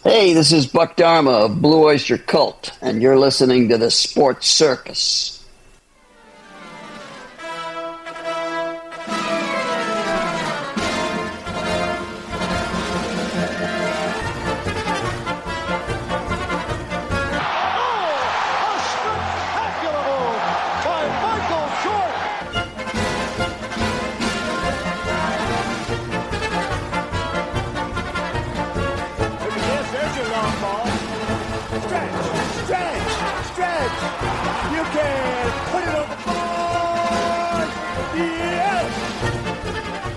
Hey, this is Buck Dharma of Blue Oyster Cult, and you're listening to the Sports Circus.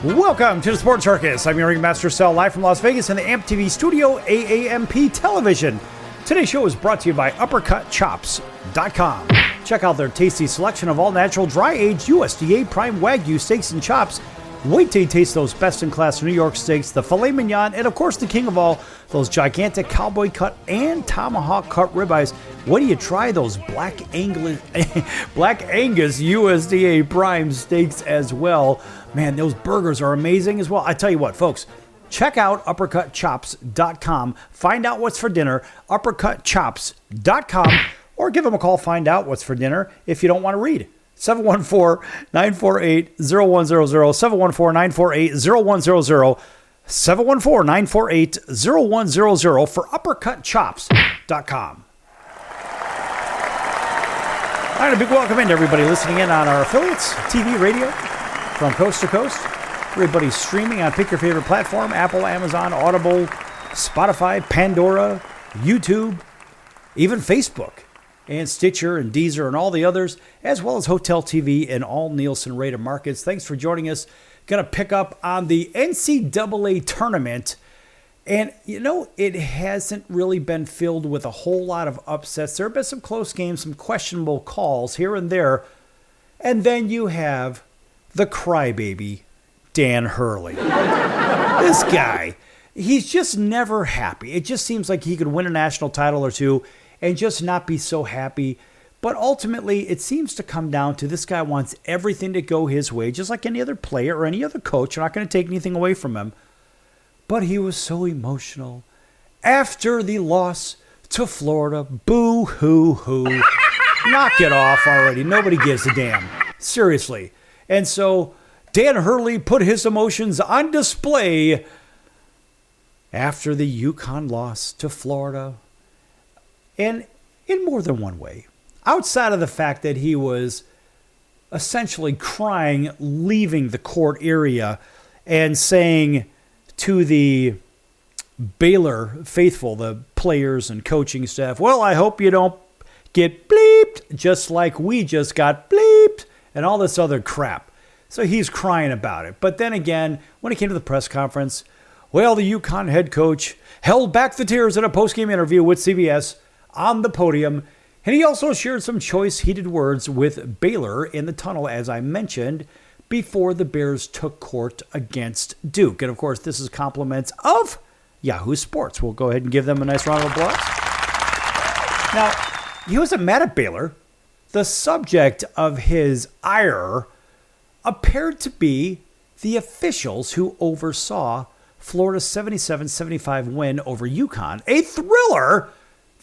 Welcome to the Sports Circus. I'm your ringmaster, Sal, live from Las Vegas in the AMP TV studio, AAMP Television. Today's show is brought to you by UppercutChops.com. Check out their tasty selection of all-natural, dry-aged USDA prime Wagyu steaks and chops. Wait till you taste those best-in-class New York steaks, the filet mignon, and of course the king of all, those gigantic cowboy cut and tomahawk cut ribeyes. When do you try those Black Angus USDA prime steaks as well? Man, those burgers are amazing as well. I tell you what, folks, check out UppercutChops.com. Find out what's for dinner, UppercutChops.com, or give them a call, find out what's for dinner if you don't want to read. 714-948-0100, 714-948-0100, 714-948-0100 for UppercutChops.com. All right, a big welcome in to everybody listening in on our affiliates, TV, radio, from coast to coast. Everybody's streaming on pick your favorite platform, Apple, Amazon, Audible, Spotify, Pandora, YouTube, even Facebook, and Stitcher and Deezer and all the others, as well as Hotel TV and all Nielsen rated markets. Thanks for joining us. Going to pick up on the NCAA tournament. And, you know, it hasn't really been filled with a whole lot of upsets. There have been some close games, some questionable calls here and there. And then you have the crybaby, Dan Hurley. This guy, he's just never happy. It just seems like he could win a national title or two and just not be so happy. But ultimately, it seems to come down to this guy wants everything to go his way, just like any other player or any other coach. You're not going to take anything away from him. But he was so emotional after the loss to Florida. Boo-hoo-hoo. Knock it off already. Nobody gives a damn. Seriously. And so Dan Hurley put his emotions on display after the UConn loss to Florida. And in more than one way. Outside of the fact that he was essentially crying, leaving the court area and saying to the Baylor faithful, the players and coaching staff, well, I hope you don't get bleeped just like we just got bleeped and all this other crap. So he's crying about it. But then again, when it came to the press conference, well, the UConn head coach held back the tears in a postgame interview with CBS on the podium. And he also shared some choice, heated words with Baylor in the tunnel, as I mentioned, before the Bears took court against Duke. And, of course, this is compliments of Yahoo Sports. We'll go ahead and give them a nice round of applause. Now, he wasn't mad at Baylor. The subject of his ire appeared to be the officials who oversaw Florida's 77-75 win over UConn, a thriller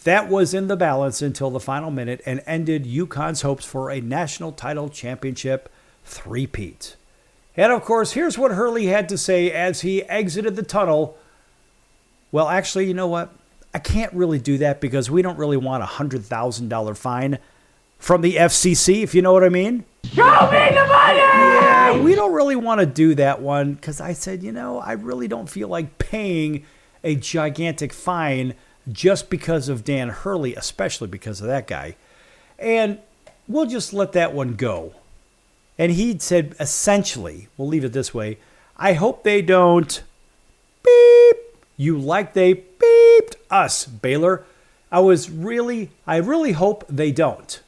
that was in the balance until the final minute and ended UConn's hopes for a national title championship three-peat. And of course, here's what Hurley had to say as he exited the tunnel. Well, actually, you know what? I can't really do that because we don't really want a $100,000 fine from the FCC, if you know what I mean. Show me the money! Yeah, we don't really want to do that one because I said, you know, I really don't feel like paying a gigantic fine just because of Dan Hurley, especially because of that guy. And we'll just let that one go. And he said, essentially, we'll leave it this way, I hope they don't beep you like they beeped us, Baylor. I really hope they don't.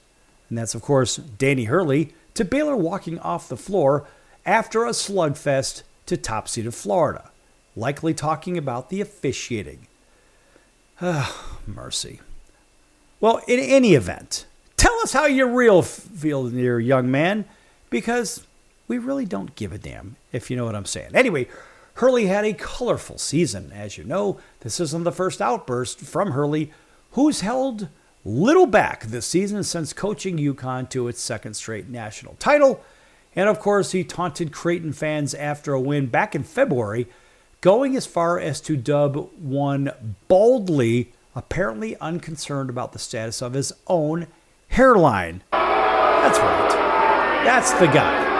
And that's, of course, Danny Hurley to Baylor walking off the floor after a slugfest to top-seeded Florida, likely talking about the officiating. Mercy. Well, in any event, tell us how you real feel there, young man, because we really don't give a damn, if you know what I'm saying. Anyway, Hurley had a colorful season. As you know, this isn't the first outburst from Hurley, who's held little back this season since coaching UConn to its second straight national title. And of course, he taunted Creighton fans after a win back in February, going as far as to dub one boldly, apparently unconcerned about the status of his own hairline. That's right. That's the guy.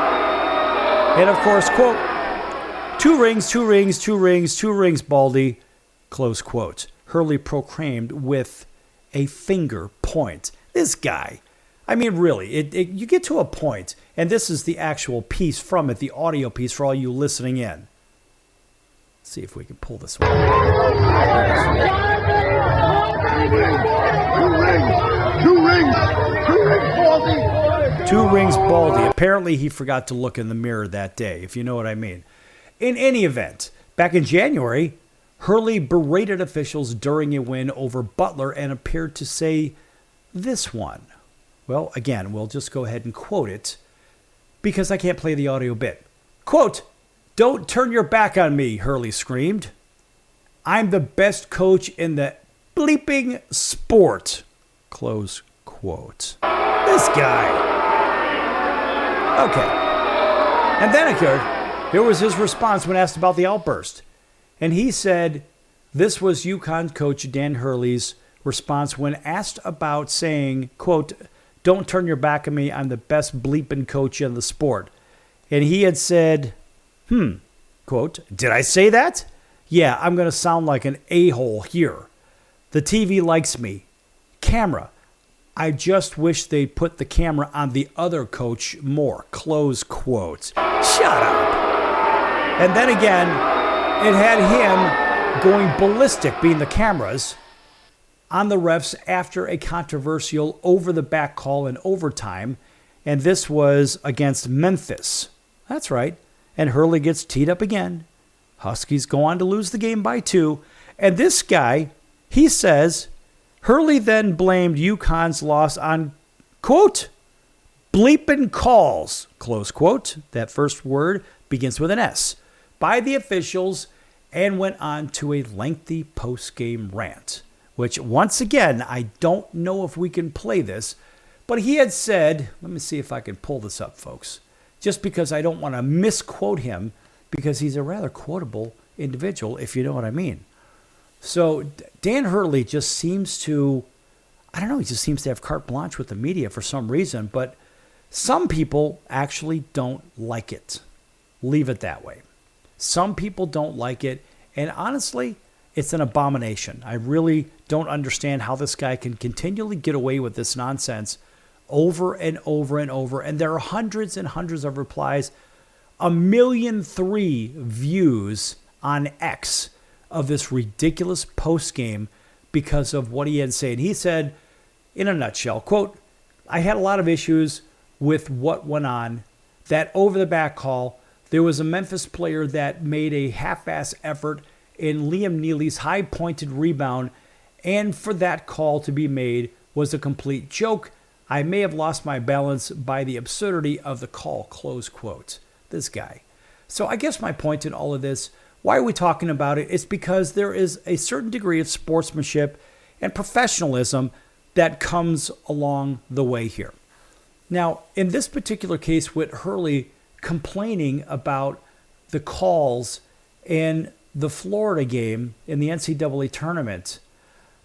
And of course, quote, two rings, Baldy, close quote. Hurley proclaimed with a finger point. This guy. I mean, really, you get to a point, and this is the actual piece from it, the audio piece for all you listening in. Let's see if we can pull this one. Two rings, Baldy. Apparently, he forgot to look in the mirror that day, if you know what I mean. In any event, back in January, Hurley berated officials during a win over Butler and appeared to say this one. Well, again, we'll just go ahead and quote it because I can't play the audio bit. Quote, "Don't turn your back on me," Hurley screamed. "I'm the best coach in the bleeping sport." Close quote. This guy. Okay. And then here was his response when asked about the outburst. And he said this was UConn coach Dan Hurley's response when asked about saying, quote, "Don't turn your back on me. I'm the best bleeping coach in the sport." And he had said, quote, "Did I say that? Yeah, I'm going to sound like an a-hole here. The TV likes me. Camera. I just wish they'd put the camera on the other coach more." Close quote. Shut up. And then again, it had him going ballistic, being the cameras, on the refs after a controversial over-the-back call in overtime, and this was against Memphis. That's right. And Hurley gets teed up again. Huskies go on to lose the game by 2. And this guy, he says, Hurley then blamed UConn's loss on, quote, "bleepin' calls," close quote. That first word begins with an S, by the officials, and went on to a lengthy post-game rant, which once again, I don't know if we can play this, but he had said, let me see if I can pull this up, folks, just because I don't want to misquote him, because he's a rather quotable individual, if you know what I mean. So Dan Hurley just seems to, I don't know, he just seems to have carte blanche with the media for some reason, but some people actually don't like it. Leave it that way. Some people don't like it, and honestly, it's an abomination. I really don't understand how this guy can continually get away with this nonsense over and over and over, and there are hundreds and hundreds of replies, 1,000,003 views on X of this ridiculous post-game because of what he had said. He said, in a nutshell, quote, "I had a lot of issues with what went on. That over-the-back call, there was a Memphis player that made a half-ass effort in Liam Neely's high-pointed rebound, and for that call to be made was a complete joke. I may have lost my balance by the absurdity of the call," close quote. This guy. So I guess my point in all of this, why are we talking about it? It's because there is a certain degree of sportsmanship and professionalism that comes along the way here. Now, in this particular case with Hurley complaining about the calls in the Florida game in the NCAA tournament,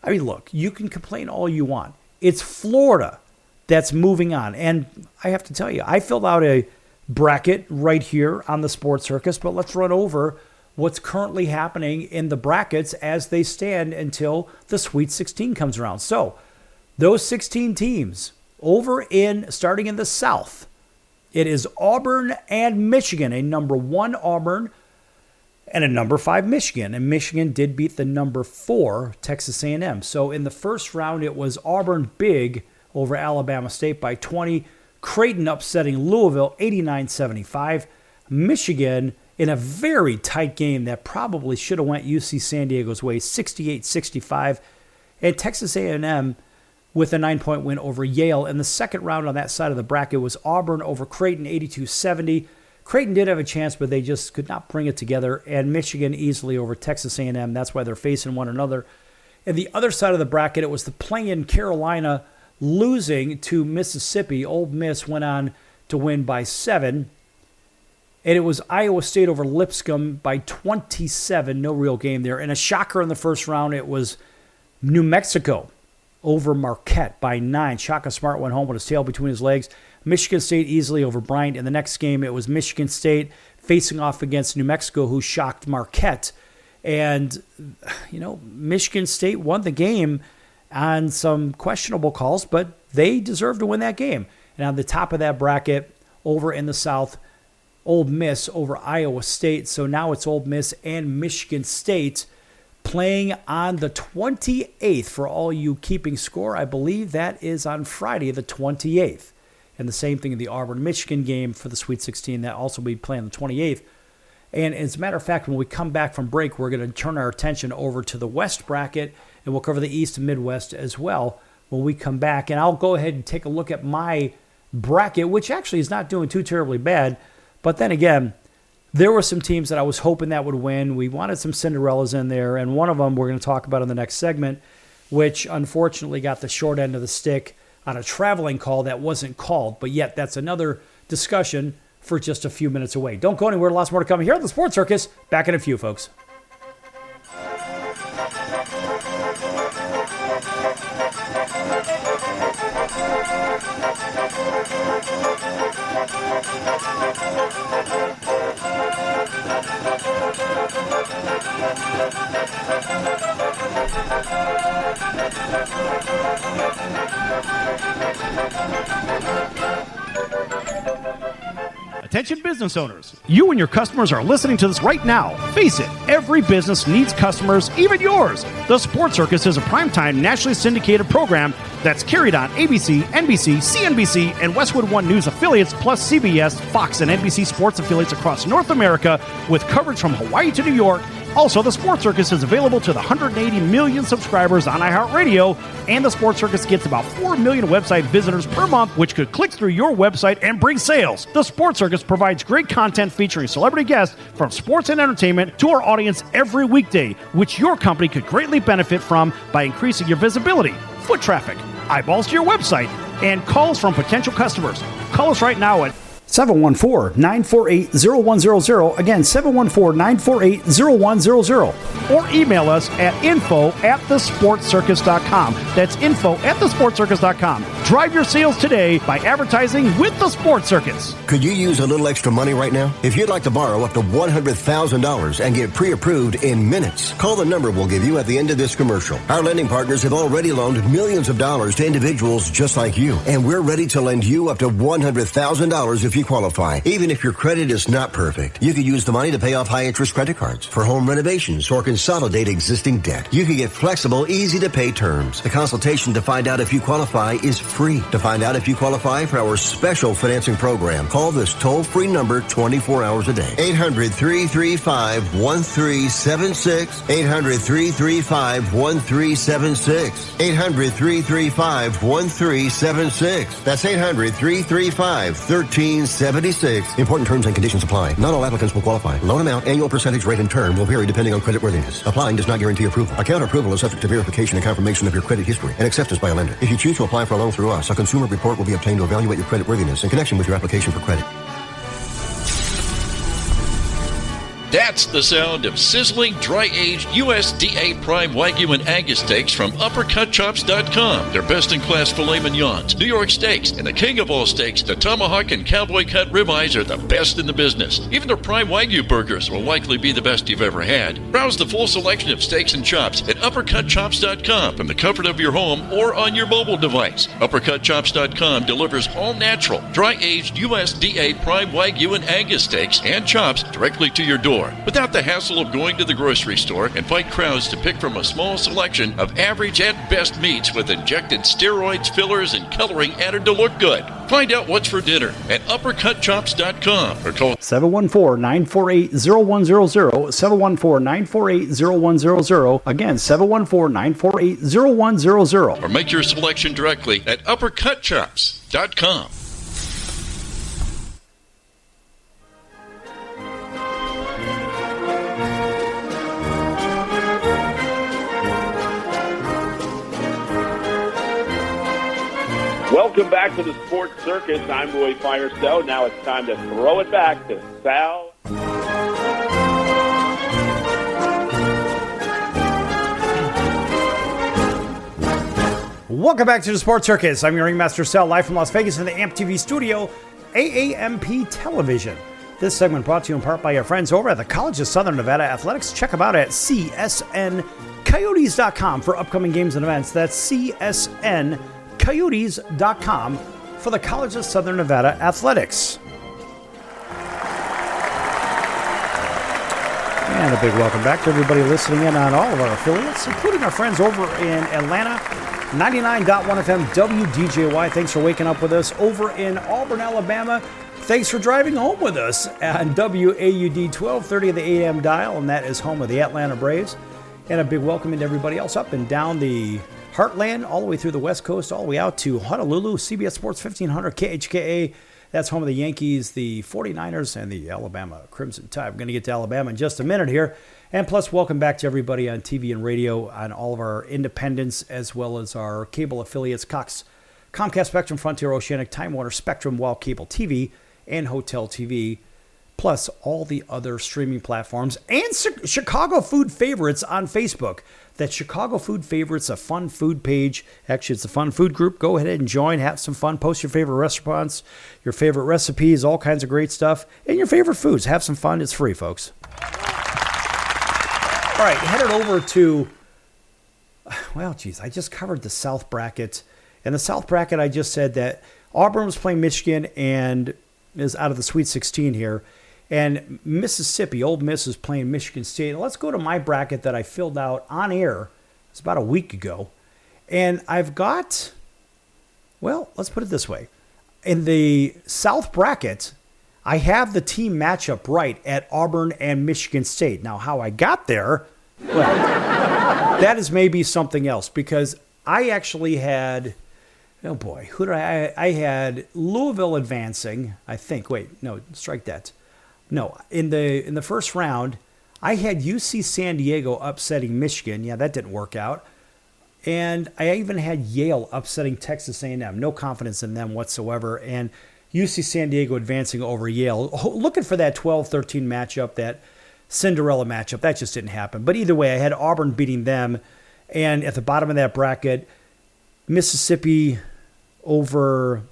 I mean, look, you can complain all you want. It's Florida that's moving on. And I have to tell you, I filled out a bracket right here on the Sports Circus, but let's run over what's currently happening in the brackets as they stand until the Sweet 16 comes around. So those 16 teams over in, starting in the South, it is Auburn and Michigan, a number 1 Auburn and a number 5 Michigan. And Michigan did beat the number 4 Texas A&M. So in the first round, it was Auburn big over Alabama State by 20. Creighton upsetting Louisville 89-75. Michigan in a very tight game that probably should have went UC San Diego's way, 68-65. And Texas A&M with a 9-point win over Yale. In the second round on that side of the bracket was Auburn over Creighton, 82-70. Creighton did have a chance, but they just could not bring it together. And Michigan easily over Texas A&M. That's why they're facing one another. And the other side of the bracket, it was the play-in Carolina losing to Mississippi. Ole Miss went on to win by 7. And it was Iowa State over Lipscomb by 27. No real game there. And a shocker in the first round, it was New Mexico over Marquette by 9. Shaka Smart went home with his tail between his legs. Michigan State easily over Bryant. In the next game, it was Michigan State facing off against New Mexico, who shocked Marquette. And, Michigan State won the game on some questionable calls, but they deserved to win that game. And on the top of that bracket, over in the South, Ole Miss over Iowa State. So now it's Ole Miss and Michigan State playing on the 28th. For all you keeping score, I believe that is on Friday the 28th. And the same thing in the Auburn-Michigan game for the Sweet 16. That also will be playing on the 28th. And as a matter of fact, when we come back from break, we're going to turn our attention over to the West bracket, and we'll cover the East and Midwest as well when we come back. And I'll go ahead and take a look at my bracket, which actually is not doing too terribly bad. But then again, there were some teams that I was hoping that would win. We wanted some Cinderellas in there, and one of them we're going to talk about in the next segment, which unfortunately got the short end of the stick on a traveling call that wasn't called. But yet, that's another discussion for just a few minutes away. Don't go anywhere. Lots more to come here at the Sports Circus. Back in a few, folks. Attention business owners, you and your customers are listening to this right now. Face it, every business needs customers, even yours. The Sports Circus is a primetime nationally syndicated program that's carried on ABC, NBC, CNBC, and Westwood One News affiliates, plus CBS, Fox, and NBC sports affiliates across North America, with coverage from Hawaii to New York. Also, the Sports Circus is available to the 180 million subscribers on iHeartRadio, and the Sports Circus gets about 4 million website visitors per month, which could click through your website and bring sales. The Sports Circus provides great content featuring celebrity guests from sports and entertainment to our audience every weekday, which your company could greatly benefit from by increasing your visibility, foot traffic, eyeballs to your website, and calls from potential customers. Call us right now at 714-948-0100. Again, 714-948-0100. Or email us at info@thesportscircus.com. That's info@thesportscircus.com. Drive your sales today by advertising with the Sports Circus. Could you use a little extra money right now? If you'd like to borrow up to $100,000 and get pre-approved in minutes, call the number we'll give you at the end of this commercial. Our lending partners have already loaned millions of dollars to individuals just like you, and we're ready to lend you up to $100,000 if you qualify. Even if your credit is not perfect, you could use the money to pay off high-interest credit cards, for home renovations, or consolidate existing debt. You can get flexible, easy-to-pay terms. The consultation to find out if you qualify is free. To find out if you qualify for our special financing program, call this toll-free number 24 hours a day. 800-335-1376. 800-335-1376. 800-335-1376. That's 800-335-1376. Important terms and conditions apply. Not all applicants will qualify. Loan amount, annual percentage rate, and term will vary depending on creditworthiness. Applying does not guarantee approval. Account approval is subject to verification and confirmation of your credit history and acceptance by a lender. If you choose to apply for a loan through us, a consumer report will be obtained to evaluate your creditworthiness in connection with your application for credit. That's the sound of sizzling, dry-aged USDA Prime Wagyu and Angus steaks from UppercutChops.com. Their best-in-class filet mignons, New York steaks, and the king of all steaks, the tomahawk and cowboy cut ribeyes are the best in the business. Even their Prime Wagyu burgers will likely be the best you've ever had. Browse the full selection of steaks and chops at UppercutChops.com from the comfort of your home or on your mobile device. UppercutChops.com delivers all-natural, dry-aged USDA Prime Wagyu and Angus steaks and chops directly to your door, without the hassle of going to the grocery store and fight crowds to pick from a small selection of average at best meats with injected steroids, fillers, and coloring added to look good. Find out what's for dinner at UppercutChops.com or call 714-948-0100. 714-948-0100. Again, 714-948-0100. or make your selection directly at UppercutChops.com. Welcome back to the Sports Circus. I'm Roy Firestone. Now it's time to throw it back to Sal. Welcome back to the Sports Circus. I'm your ringmaster Sal, live from Las Vegas in the AMP TV studio, AAMP Television. This segment brought to you in part by our friends over at the College of Southern Nevada Athletics. Check them out at csncoyotes.com for upcoming games and events. That's csncoyotes.com for the College of Southern Nevada Athletics. And a big welcome back to everybody listening in on all of our affiliates, including our friends over in Atlanta, 99.1 FM WDJY. Thanks for waking up with us. Over in Auburn, Alabama, thanks for driving home with us on WAUD 1230 of the AM dial, and that is home of the Atlanta Braves. And a big welcome to everybody else up and down the Heartland, all the way through the West Coast, all the way out to Honolulu, CBS Sports 1500 KHKA. That's home of the Yankees, the 49ers, and the Alabama Crimson Tide. We're going to get to Alabama in just a minute here. And plus, welcome back to everybody on TV and radio, on all of our independents, as well as our cable affiliates, Cox, Comcast, Spectrum, Frontier, Oceanic, Time Warner, Spectrum, Wild Cable TV, and Hotel TV, plus all the other streaming platforms, and Chicago Food Favorites on Facebook. That Chicago Food Favorites, a fun food page. Actually, it's a fun food group. Go ahead and join, have some fun, post your favorite restaurants, your favorite recipes, all kinds of great stuff, and your favorite foods. Have some fun. It's free, folks. All right, headed over to, well, geez, I just covered the South bracket. And the South bracket, I just said that Auburn was playing Michigan and is out of the Sweet 16 here. And Mississippi, Ole Miss, is playing Michigan State. And let's go to my bracket that I filled out on air. It's about a week ago. And I've got, well, let's put it this way. In the South bracket, I have the team matchup right at Auburn and Michigan State. Now, how I got there, well, that is maybe something else, because I actually had, oh boy, who did I had Louisville advancing, I think. Wait, no, strike that. No, in the first round, I had UC San Diego upsetting Michigan. Yeah, that didn't work out. And I even had Yale upsetting Texas A&M. No confidence in them whatsoever. And UC San Diego advancing over Yale. Looking for that 12-13 matchup, that Cinderella matchup. That just didn't happen. But either way, I had Auburn beating them. And at the bottom of that bracket, Mississippi over,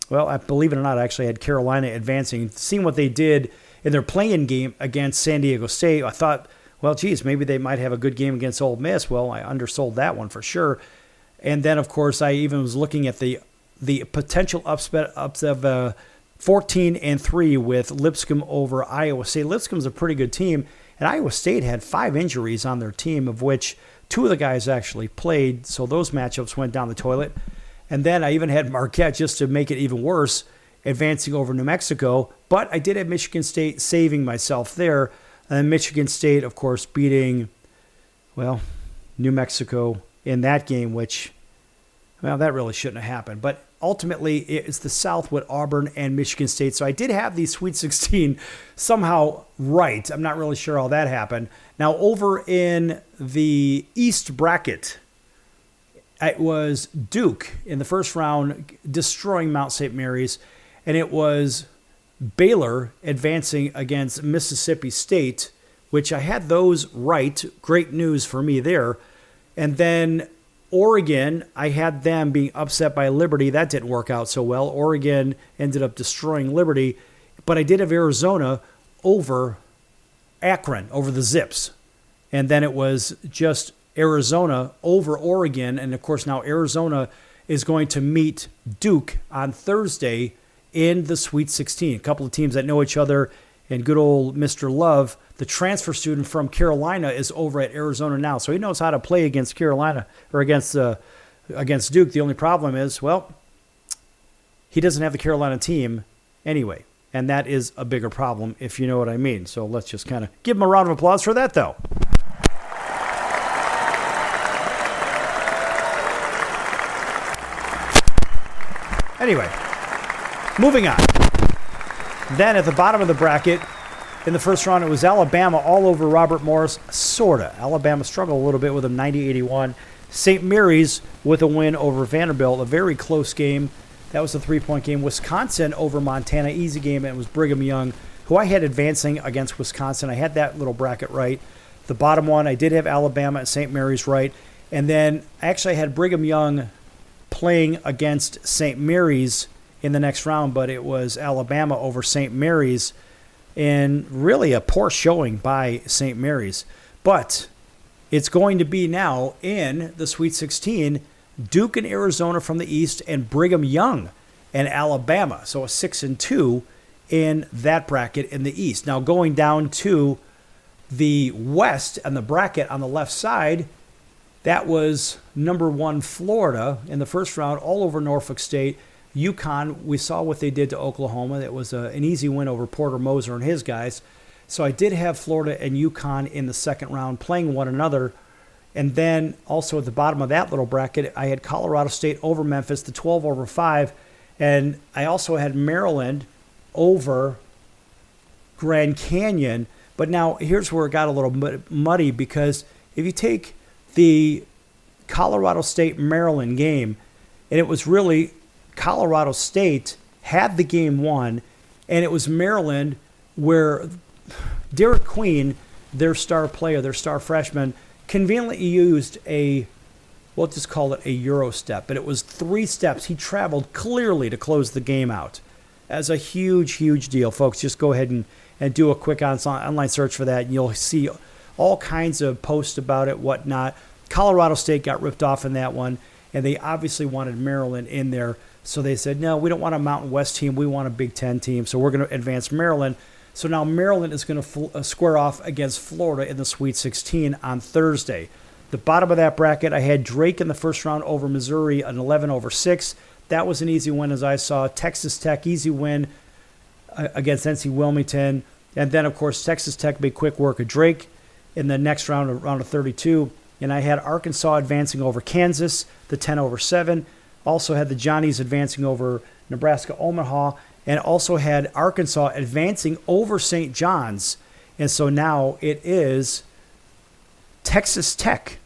well, I believe it or not, I actually had Carolina advancing. Seeing what they did in their play-in game against San Diego State, I thought, well, geez, maybe they might have a good game against Ole Miss. Well, I undersold that one for sure. And then, of course, I even was looking at the potential upset of 14-3 with Lipscomb over Iowa State. Lipscomb's a pretty good team, and Iowa State had 5 injuries on their team, of which 2 of the guys actually played, so those matchups went down the toilet. And then I even had Marquette, just to make it even worse, advancing over New Mexico. But I did have Michigan State saving myself there. And then Michigan State, of course, beating, well, New Mexico in that game, which, well, that really shouldn't have happened. But ultimately, it's the South with Auburn and Michigan State. So I did have the Sweet 16 somehow right. I'm not really sure how that happened. Now, over in the East bracket, it was Duke in the first round destroying Mount St. Mary's, and it was Baylor advancing against Mississippi State, which I had those right. Great news for me there. And then Oregon, I had them being upset by Liberty. That didn't work out so well. Oregon ended up destroying Liberty. But I did have Arizona over Akron, over the Zips. And then it was just Arizona over Oregon. And, of course, now Arizona is going to meet Duke on Thursday in the Sweet 16. A couple of teams that know each other, and good old Mr. Love, the transfer student from Carolina, is over at Arizona now. So he knows how to play against Carolina, or against Duke. The only problem is, well, he doesn't have the Carolina team anyway. And that is a bigger problem, if you know what I mean. So let's just kind of give him a round of applause for that, though. Anyway, moving on. Then at the bottom of the bracket, in the first round, it was Alabama all over Robert Morris, sorta. Alabama struggled a little bit with them, 90-81. St. Mary's with a win over Vanderbilt, a very close game. That was a 3-point game. Wisconsin over Montana, easy game, and it was Brigham Young, who I had advancing against Wisconsin. I had that little bracket right. The bottom one, I did have Alabama and St. Mary's right. And then actually I had Brigham Young playing against St. Mary's in the next round, but it was Alabama over St. Mary's, and really a poor showing by St. Mary's. But it's going to be now in the Sweet 16, Duke and Arizona from the East and Brigham Young and Alabama. So a 6-2 in that bracket in the East. Now going down to the West and the bracket on the left side, that was number 1 Florida in the first round, all over Norfolk State. UConn, we saw what they did to Oklahoma. It was an easy win over Porter Moser and his guys. So I did have Florida and UConn in the second round playing one another. And then also at the bottom of that little bracket, I had Colorado State over Memphis, the 12 over 5. And I also had Maryland over Grand Canyon. But now here's where it got a little muddy, because if you take the Colorado State-Maryland game, and it was really Colorado State had the game won, and it was Maryland where Derek Queen, their star player, their star freshman, conveniently used we'll just call it a Euro step, but it was 3 steps. He traveled clearly to close the game out. As a huge, huge deal, folks. Just go ahead and do a quick online search for that, and you'll see all kinds of posts about it, whatnot. Colorado State got ripped off in that one, and they obviously wanted Maryland in there. So they said, no, we don't want a Mountain West team. We want a Big Ten team. So we're going to advance Maryland. So now Maryland is going to square off against Florida in the Sweet 16 on Thursday. The bottom of that bracket, I had Drake in the first round over Missouri, an 11 over 6. That was an easy win, as I saw. Texas Tech, easy win against NC Wilmington. And then, of course, Texas Tech made quick work of Drake in the next round of 32. And I had Arkansas advancing over Kansas, the 10 over 7. Also had the Johnnies advancing over Nebraska-Omaha, and also had Arkansas advancing over St. John's. And so now it is Texas Tech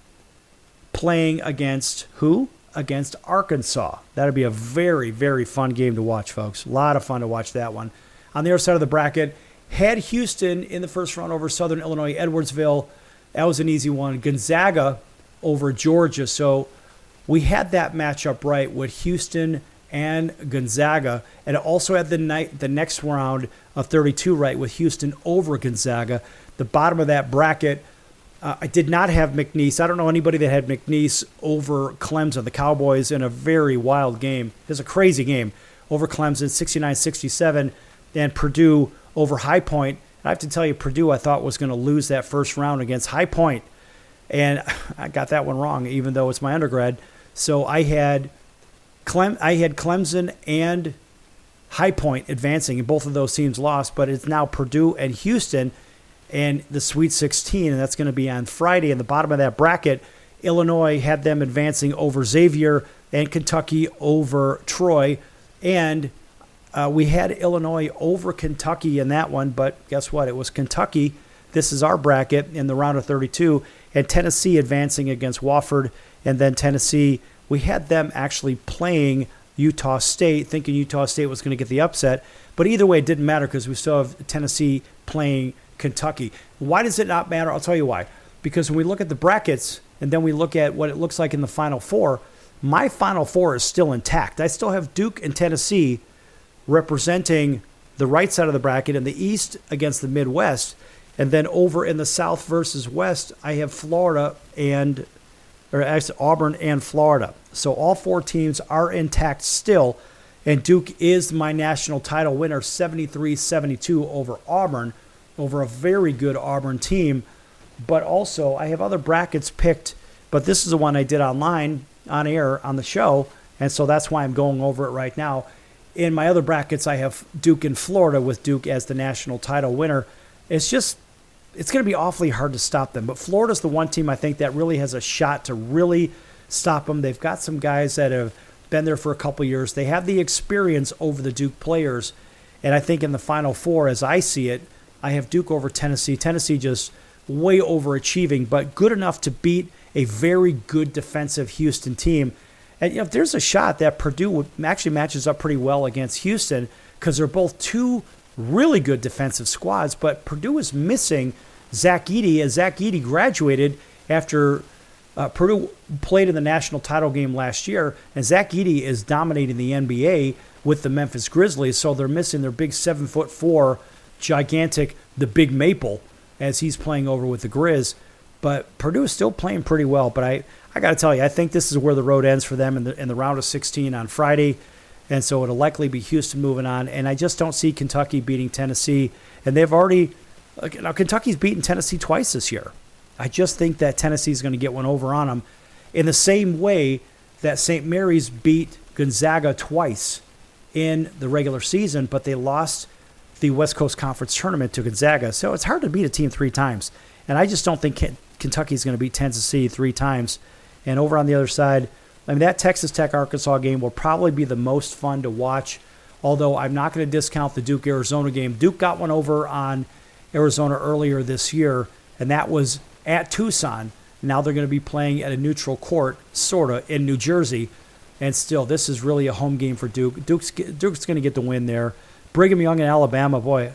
playing against who? Against Arkansas. That'll be a very, very fun game to watch, folks. A lot of fun to watch that one. On the other side of the bracket, had Houston in the first round over Southern Illinois, Edwardsville. That was an easy one. Gonzaga over Georgia. So we had that matchup right with Houston and Gonzaga, and it also had the next round of 32 right with Houston over Gonzaga. The bottom of that bracket, I did not have McNeese. I don't know anybody that had McNeese over Clemson, the Cowboys, in a very wild game. It was a crazy game over Clemson, 69-67, and Purdue over High Point. I have to tell you, Purdue I thought was going to lose that first round against High Point, and I got that one wrong, even though it's my undergrad. So I had Clemson and High Point advancing, and both of those teams lost, but it's now Purdue and Houston and the Sweet 16, and that's going to be on Friday. In the bottom of that bracket, Illinois had them advancing over Xavier and Kentucky over Troy, and we had Illinois over Kentucky in that one, but guess what? It was Kentucky. This is our bracket in the round of 32, and Tennessee advancing against Wofford, and then Tennessee, we had them actually playing Utah State, thinking Utah State was going to get the upset. But either way, it didn't matter because we still have Tennessee playing Kentucky. Why does it not matter? I'll tell you why. Because when we look at the brackets and then we look at what it looks like in the Final Four, my Final Four is still intact. I still have Duke and Tennessee representing the right side of the bracket in the East against the Midwest. And then over in the South versus West, I have Auburn and Florida. So all 4 teams are intact still, and Duke is my national title winner, 73-72 over Auburn, over a very good Auburn team. But also, I have other brackets picked, but this is the one I did online, on air, on the show, and so that's why I'm going over it right now. In my other brackets, I have Duke and Florida with Duke as the national title winner. It's going to be awfully hard to stop them. But Florida's the one team I think that really has a shot to really stop them. They've got some guys that have been there for a couple years. They have the experience over the Duke players. And I think in the Final Four, as I see it, I have Duke over Tennessee. Tennessee just way overachieving, but good enough to beat a very good defensive Houston team. And there's a shot that Purdue actually matches up pretty well against Houston because they're both two really good defensive squads, but Purdue is missing Zach Edey, as Zach Edey graduated after Purdue played in the national title game last year, and Zach Edey is dominating the NBA with the Memphis Grizzlies, so they're missing their big 7'4", gigantic, the Big Maple, as he's playing over with the Grizz. But Purdue is still playing pretty well, but I got to tell you, I think this is where the road ends for them in the round of 16 on Friday, and so it'll likely be Houston moving on, and I just don't see Kentucky beating Tennessee, and they've already now Kentucky's beaten Tennessee twice this year. I just think that Tennessee's going to get one over on them in the same way that St. Mary's beat Gonzaga twice in the regular season, but they lost the West Coast Conference tournament to Gonzaga, so it's hard to beat a team three times, and I just don't think Kentucky's going to beat Tennessee three times. And over on the other side, I mean, that Texas Tech-Arkansas game will probably be the most fun to watch, although I'm not going to discount the Duke-Arizona game. Duke got one over on Arizona earlier this year, and that was at Tucson. Now they're going to be playing at a neutral court, sort of, in New Jersey. And still, this is really a home game for Duke. Duke's going to get the win there. Brigham Young and Alabama, boy,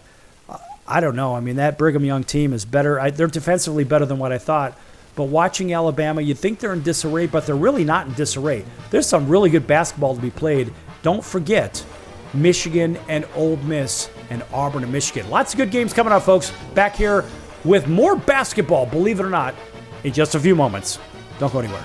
I don't know. I mean, that Brigham Young team is better. They're defensively better than what I thought. But watching Alabama, you'd think they're in disarray, but they're really not in disarray. There's some really good basketball to be played. Don't forget Michigan and Ole Miss and Auburn and Michigan. Lots of good games coming up, folks. Back here with more basketball, believe it or not, in just a few moments. Don't go anywhere.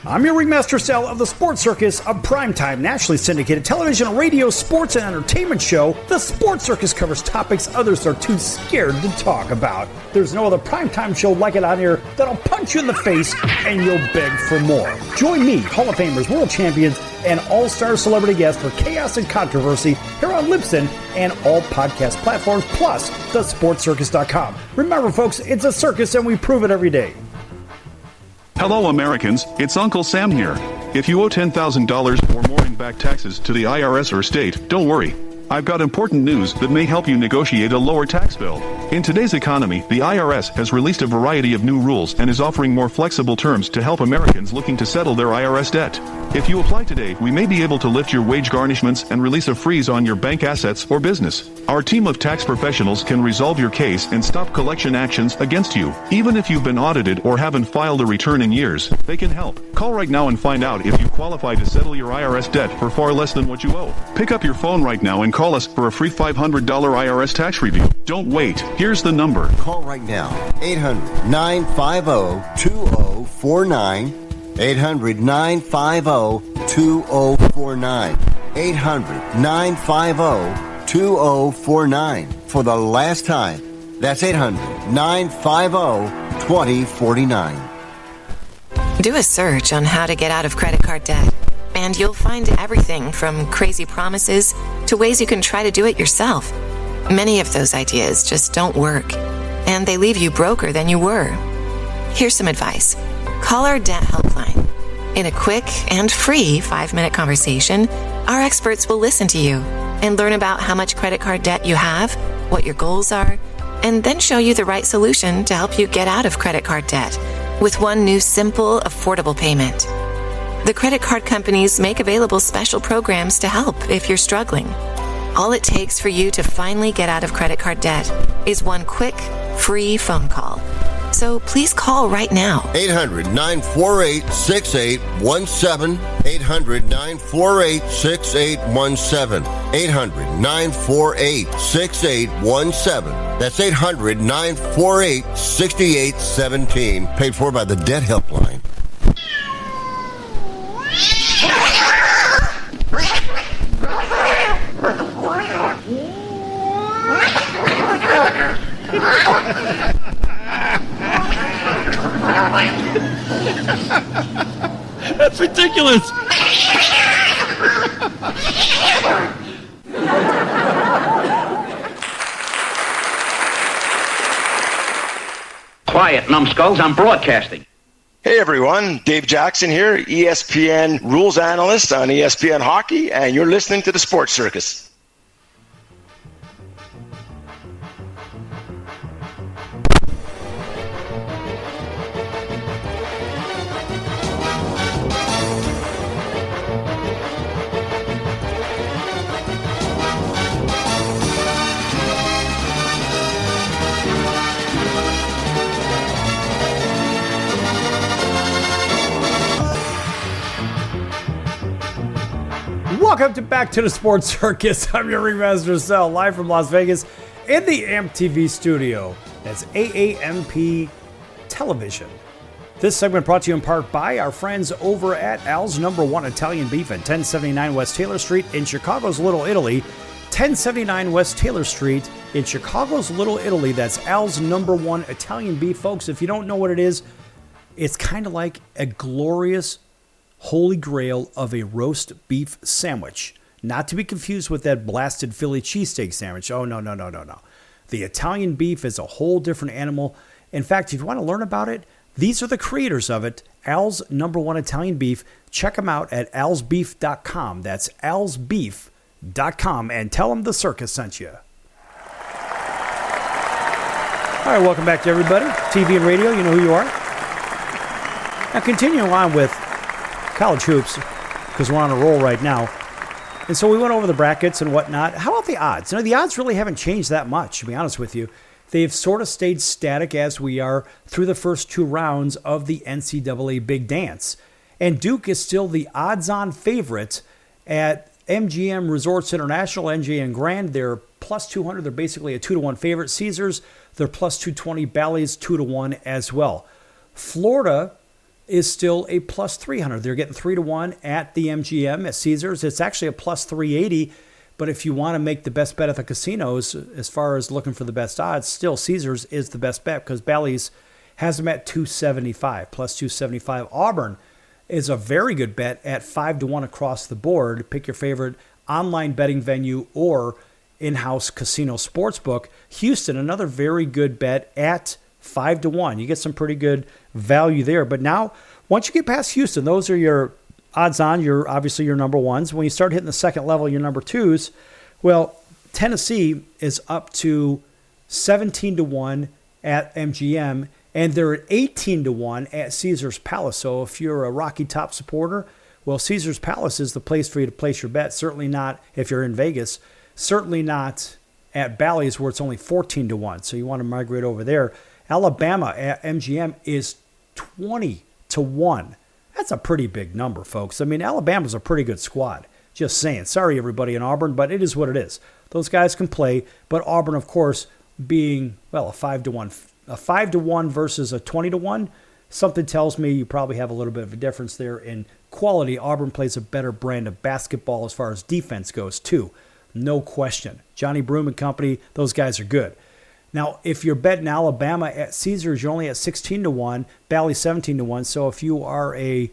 I'm your ringmaster Sal of the Sports Circus, a primetime nationally syndicated television, radio, sports, and entertainment show. The Sports Circus covers topics others are too scared to talk about. There's no other primetime show like it on here that'll punch you in the face and you'll beg for more. Join me, Hall of Famers, world champions, and all-star celebrity guests for chaos and controversy here on Libsyn and all podcast platforms, plus thesportscircus.com. Remember, folks, it's a circus and we prove it every day. Hello Americans, it's Uncle Sam here. If you owe $10,000 or more in back taxes to the IRS or state, don't worry. I've got important news that may help you negotiate a lower tax bill. In today's economy, the IRS has released a variety of new rules and is offering more flexible terms to help Americans looking to settle their IRS debt. If you apply today, we may be able to lift your wage garnishments and release a freeze on your bank assets or business. Our team of tax professionals can resolve your case and stop collection actions against you. Even if you've been audited or haven't filed a return in years, they can help. Call right now and find out if you qualify to settle your IRS debt for far less than what you owe. Pick up your phone right now and call us for a free $500 IRS tax review. Don't wait. Here's the number. Call right now. 800-950-2049. 800-950-2049. 800-950-2049. For the last time, that's 800-950-2049. Do a search on how to get out of credit card debt, and you'll find everything from crazy promises to ways you can try to do it yourself. Many of those ideas just don't work, and they leave you broker than you were. Here's some advice. Call our debt helpline. In a quick and free 5-minute conversation, our experts will listen to you and learn about how much credit card debt you have, what your goals are, and then show you the right solution to help you get out of credit card debt with one new simple, affordable payment. The credit card companies make available special programs to help if you're struggling. All it takes for you to finally get out of credit card debt is one quick, free phone call. So please call right now. 800-948-6817. 800-948-6817. 800-948-6817. That's 800-948-6817. Paid for by the Debt Helpline. That's ridiculous. Quiet, numbskulls, I'm broadcasting. Hey everyone, Dave Jackson here, ESPN rules analyst on ESPN Hockey, and you're listening to the Sports Circus. Welcome back to the Sports Circus. I'm your ringmaster, Sal, live from Las Vegas in the AMP TV studio. That's AAMP Television. This segment brought to you in part by our friends over at Al's Number One Italian Beef at 1079 West Taylor Street in Chicago's Little Italy. 1079 West Taylor Street in Chicago's Little Italy. That's Al's Number One Italian Beef. Folks, if you don't know what it is, it's kind of like a glorious holy grail of a roast beef sandwich. Not to be confused with that blasted Philly cheesesteak sandwich. Oh, no. The Italian beef is a whole different animal. In fact, if you want to learn about it, these are the creators of it, Al's Number One Italian Beef. Check them out at alsbeef.com. That's alsbeef.com, and tell them the circus sent you. All right, welcome back to everybody. TV and radio, you know who you are. Now, continuing on with college hoops, because we're on a roll right now. And so we went over the brackets and whatnot. How about the odds? The odds really haven't changed that much, to be honest with you. They've sort of stayed static as we are through the first two rounds of the NCAA Big Dance. And Duke is still the odds-on favorite at MGM Resorts International, MGM Grand. They're plus 200. They're basically a 2-1 favorite. Caesars, they're plus 220. Bally's 2-1 as well. Florida is still a plus 300. They're getting 3-1 at the MGM at Caesars. It's actually a plus 380. But if you want to make the best bet at the casinos, as far as looking for the best odds, still Caesars is the best bet because Bally's has them at 275, plus 275. Auburn is a very good bet at 5-1 across the board. Pick your favorite online betting venue or in-house casino sportsbook. Houston, another very good bet at 5-1. You get some pretty good value there. But now, once you get past Houston, those are your odds on. You're obviously your number ones. When you start hitting the second level, your number twos. Well, Tennessee is up to 17-1 at MGM, and they're at 18-1 at Caesars Palace. So if you're a Rocky Top supporter, well, Caesars Palace is the place for you to place your bet. Certainly not if you're in Vegas. Certainly not at Bally's where it's only 14-1. So you want to migrate over there. Alabama at MGM is 20-1. That's a pretty big number, folks. Alabama's a pretty good squad. Just saying. Sorry, everybody in Auburn, but it is what it is. Those guys can play, but Auburn, of course, being, a 5-1. A 5-1 versus a 20-1, something tells me you probably have a little bit of a difference there in quality. Auburn plays a better brand of basketball as far as defense goes, too. No question. Johnny Broom and company, those guys are good. Now, if you're betting Alabama at Caesars, you're only at 16-1, Bally 17-1. So if you are a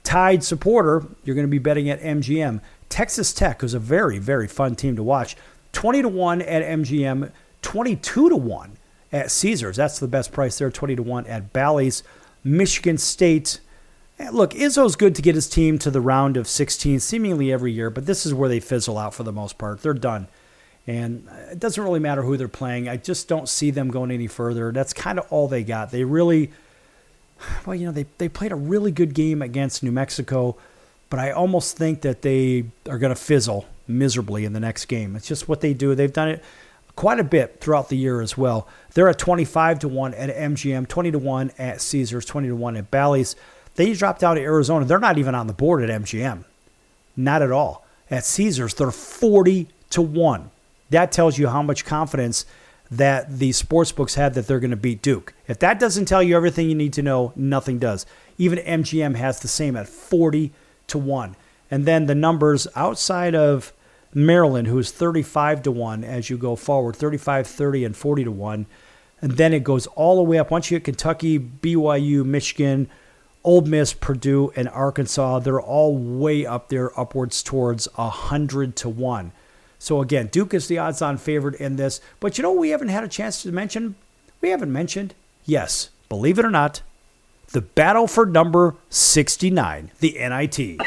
Tide supporter, you're going to be betting at MGM. Texas Tech is a very, very fun team to watch. 20-1 at MGM, 22-1 at Caesars. That's the best price there, 20-1 at Bally's. Michigan State. Look, Izzo's good to get his team to the round of 16 seemingly every year, but this is where they fizzle out for the most part. They're done. And it doesn't really matter who they're playing. I just don't see them going any further. That's kind of all they got. They really, they played a really good game against New Mexico, but I almost think that they are going to fizzle miserably in the next game. It's just what they do. They've done it quite a bit throughout the year as well. They're at 25-1 at MGM, 20-1 at Caesars, 20-1 at Bally's. They dropped out of Arizona. They're not even on the board at MGM. Not at all. At Caesars, they're 40-1. That tells you how much confidence that the sports books have that they're going to beat Duke. If that doesn't tell you everything you need to know, nothing does. Even MGM has the same at 40-1. And then the numbers outside of Maryland, who is 35-1 as you go forward, 35, 30, and 40-1. And then it goes all the way up. Once you hit Kentucky, BYU, Michigan, Ole Miss, Purdue, and Arkansas, they're all way up there, upwards towards 100-1. So again, Duke is the odds-on favorite in this. But you know what we haven't had a chance to mention? We haven't mentioned, yes, believe it or not, the battle for number 69, the NIT.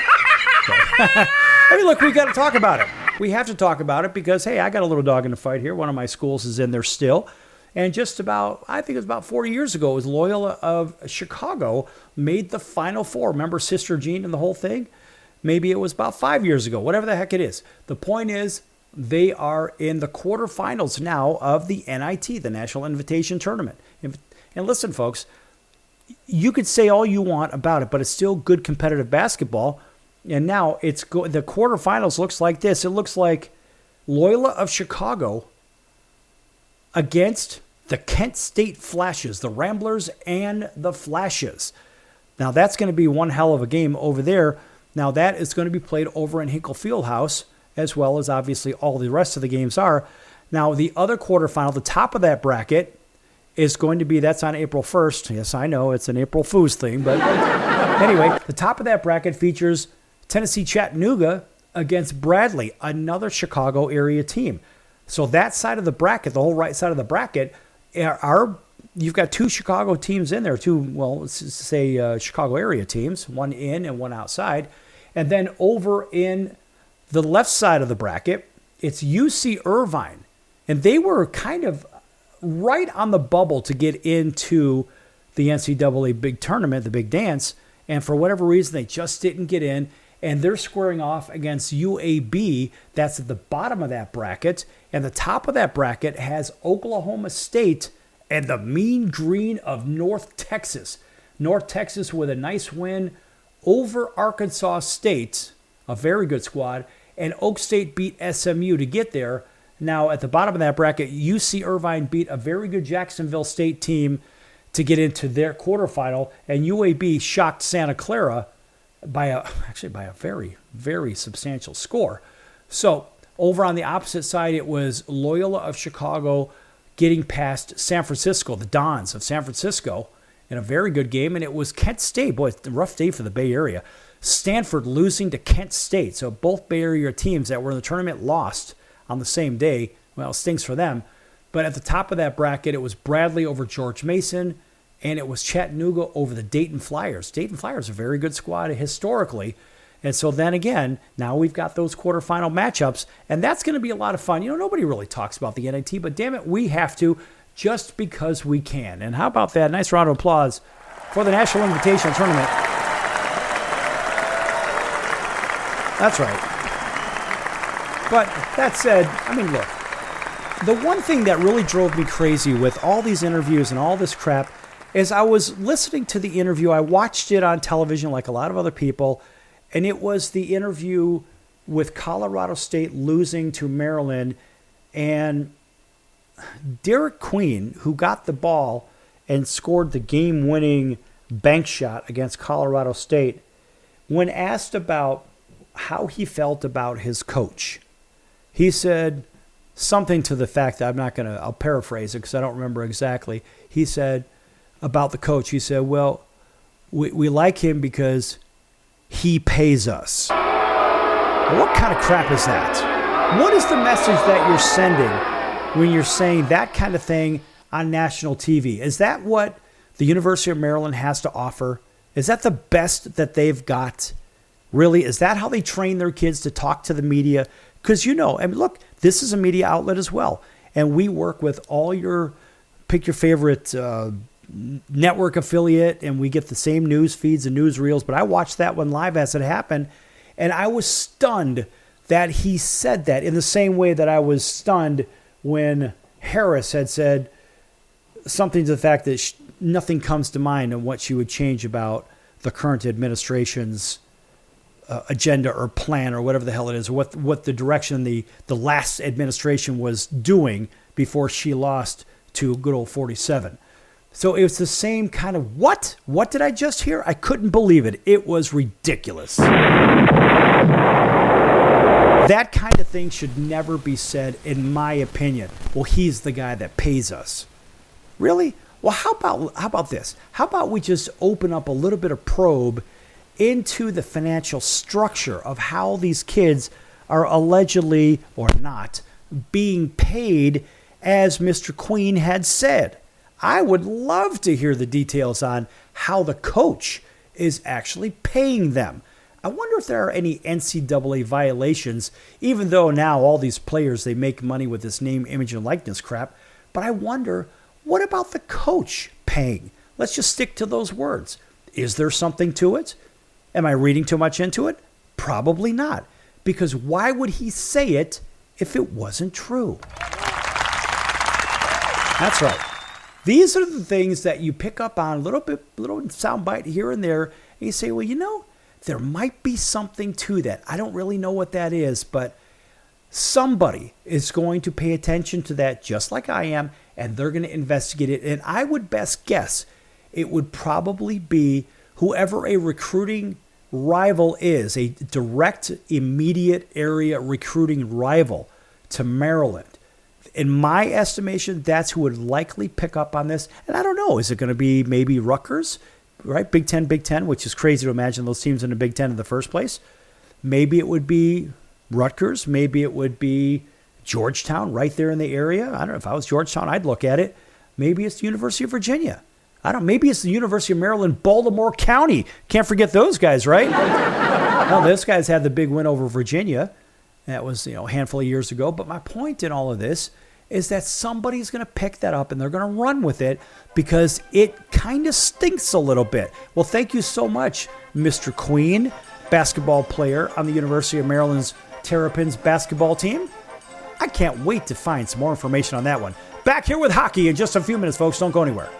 Look, we got to talk about it. We have to talk about it because, hey, I got a little dog in the fight here. One of my schools is in there still. And just about, I think it was about 40 years ago, it was Loyola of Chicago made the Final Four. Remember Sister Jean and the whole thing? Maybe it was about 5 years ago, whatever the heck it is. The point is, they are in the quarterfinals now of the NIT, the National Invitation Tournament. And listen, folks, you could say all you want about it, but it's still good competitive basketball. And now the quarterfinals looks like this. It looks like Loyola of Chicago against the Kent State Flashes, the Ramblers and the Flashes. Now, that's going to be one hell of a game over there. Now, that is going to be played over in Hinkle Fieldhouse, as well as obviously all the rest of the games are. Now, the other quarterfinal, the top of that bracket, is going to be, that's on April 1st. Yes, I know, it's an April Fool's thing. But anyway, the top of that bracket features Tennessee Chattanooga against Bradley, another Chicago area team. So that side of the bracket, the whole right side of the bracket, you've got two Chicago teams in there, Chicago area teams, one in and one outside. And then over in the left side of the bracket, it's UC Irvine. And they were kind of right on the bubble to get into the NCAA big tournament, the big dance. And for whatever reason, they just didn't get in. And they're squaring off against UAB. That's at the bottom of that bracket. And the top of that bracket has Oklahoma State and the Mean Green of North Texas. North Texas with a nice win over Arkansas State, a very good squad. And Oak State beat SMU to get there. Now, at the bottom of that bracket, UC Irvine beat a very good Jacksonville State team to get into their quarterfinal. And UAB shocked Santa Clara by a very, very substantial score. So over on the opposite side, it was Loyola of Chicago getting past San Francisco, the Dons of San Francisco, in a very good game. And it was Kent State. Boy, it's a rough day for the Bay Area. Stanford losing to Kent State. So both Bay Area teams that were in the tournament lost on the same day. Well, it stinks for them. But at the top of that bracket, it was Bradley over George Mason, and it was Chattanooga over the Dayton Flyers. Dayton Flyers are a very good squad historically. And so then again, now we've got those quarterfinal matchups, and that's going to be a lot of fun. You know, nobody really talks about the NIT, but damn it, we have to just because we can. And how about that? Nice round of applause for the National Invitational Tournament. That's right. But that said, I mean, look, the one thing that really drove me crazy with all these interviews and all this crap is I was listening to the interview. I watched it on television like a lot of other people, and it was the interview with Colorado State losing to Maryland, and Derek Queen, who got the ball and scored the game-winning bank shot against Colorado State, when asked about how he felt about his coach, he said something to the fact that I'll paraphrase it because I don't remember exactly. He said about the coach, he said, well, we like him because he pays us. Well, what kind of crap is that? What is the message that you're sending when you're saying that kind of thing on national TV? Is that what the University of Maryland has to offer? Is that the best that they've got? Really? Is that how they train their kids to talk to the media? Because, I mean, look, this is a media outlet as well. And we work with pick your favorite network affiliate, and we get the same news feeds and newsreels. But I watched that one live as it happened, and I was stunned that he said that in the same way that I was stunned when Harris had said something to the fact that nothing comes to mind on what she would change about the current administration's agenda or plan or whatever the hell it is, or what the direction the last administration was doing before she lost to good old 47. So it was the same kind of, what? What did I just hear? I couldn't believe it. It was ridiculous. That kind of thing should never be said, in my opinion. Well, he's the guy that pays us. Really? Well, how about this? How about we just open up a little bit of probe into the financial structure of how these kids are allegedly, or not, being paid as Mr. Queen had said. I would love to hear the details on how the coach is actually paying them. I wonder if there are any NCAA violations, even though now all these players, they make money with this name, image, and likeness crap. But I wonder, what about the coach paying? Let's just stick to those words. Is there something to it? Am I reading too much into it? Probably not. Because why would he say it if it wasn't true? That's right. These are the things that you pick up on a little soundbite here and there, and you say, well, there might be something to that. I don't really know what that is, but somebody is going to pay attention to that just like I am, and they're going to investigate it. And I would best guess it would probably be whoever a recruiting rival is, a direct, immediate area recruiting rival to Maryland. In my estimation, that's who would likely pick up on this. And I don't know, is it going to be maybe Rutgers, right? Big Ten, which is crazy to imagine those teams in the Big Ten in the first place. Maybe it would be Rutgers. Maybe it would be Georgetown right there in the area. I don't know. If I was Georgetown, I'd look at it. Maybe it's the University of Virginia. I don't know. Maybe it's the University of Maryland, Baltimore County. Can't forget those guys, right? Well, those guys had the big win over Virginia. That was, a handful of years ago. But my point in all of this is that somebody's going to pick that up and they're going to run with it because it kind of stinks a little bit. Well, thank you so much, Mr. Queen, basketball player on the University of Maryland's Terrapins basketball team. I can't wait to find some more information on that one. Back here with hockey in just a few minutes, folks. Don't go anywhere.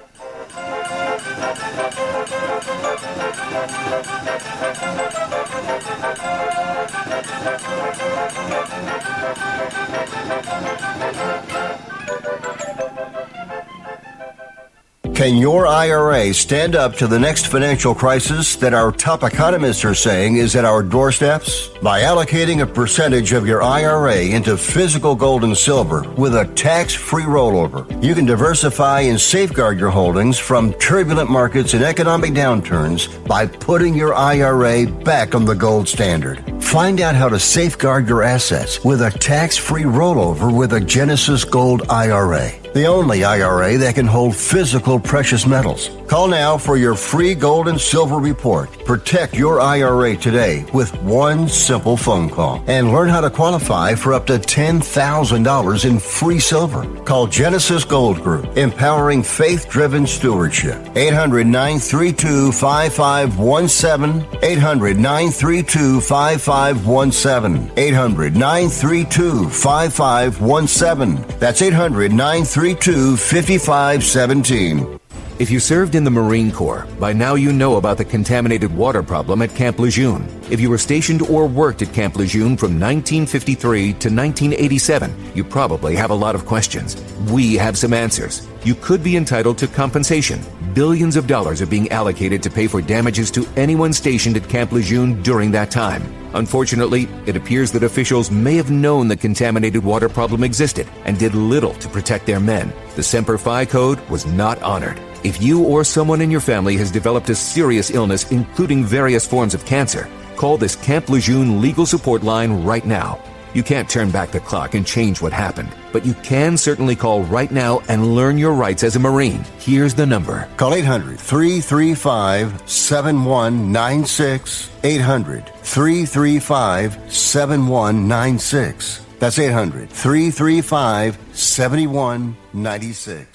Can your IRA stand up to the next financial crisis that our top economists are saying is at our doorsteps? By allocating a percentage of your IRA into physical gold and silver with a tax-free rollover, you can diversify and safeguard your holdings from turbulent markets and economic downturns by putting your IRA back on the gold standard. Find out how to safeguard your assets with a tax-free rollover with a Genesis Gold IRA, the only IRA that can hold physical precious metals. Call now for your free gold and silver report. Protect your IRA today with one simple phone call and learn how to qualify for up to $10,000 in free silver. Call Genesis Gold Group, empowering faith-driven stewardship. 800-932-5517. 800-932-5517. 800-932-5517. That's 800-932-5517. If you served in the Marine Corps, by now you know about the contaminated water problem at Camp Lejeune. If you were stationed or worked at Camp Lejeune from 1953 to 1987, you probably have a lot of questions. We have some answers. You could be entitled to compensation. Billions of dollars are being allocated to pay for damages to anyone stationed at Camp Lejeune during that time. Unfortunately, it appears that officials may have known the contaminated water problem existed and did little to protect their men. The Semper Fi code was not honored. If you or someone in your family has developed a serious illness, including various forms of cancer, call this Camp Lejeune legal support line right now. You can't turn back the clock and change what happened, but you can certainly call right now and learn your rights as a Marine. Here's the number. Call 800-335-7196. 800-335-7196. That's 800-335-7196.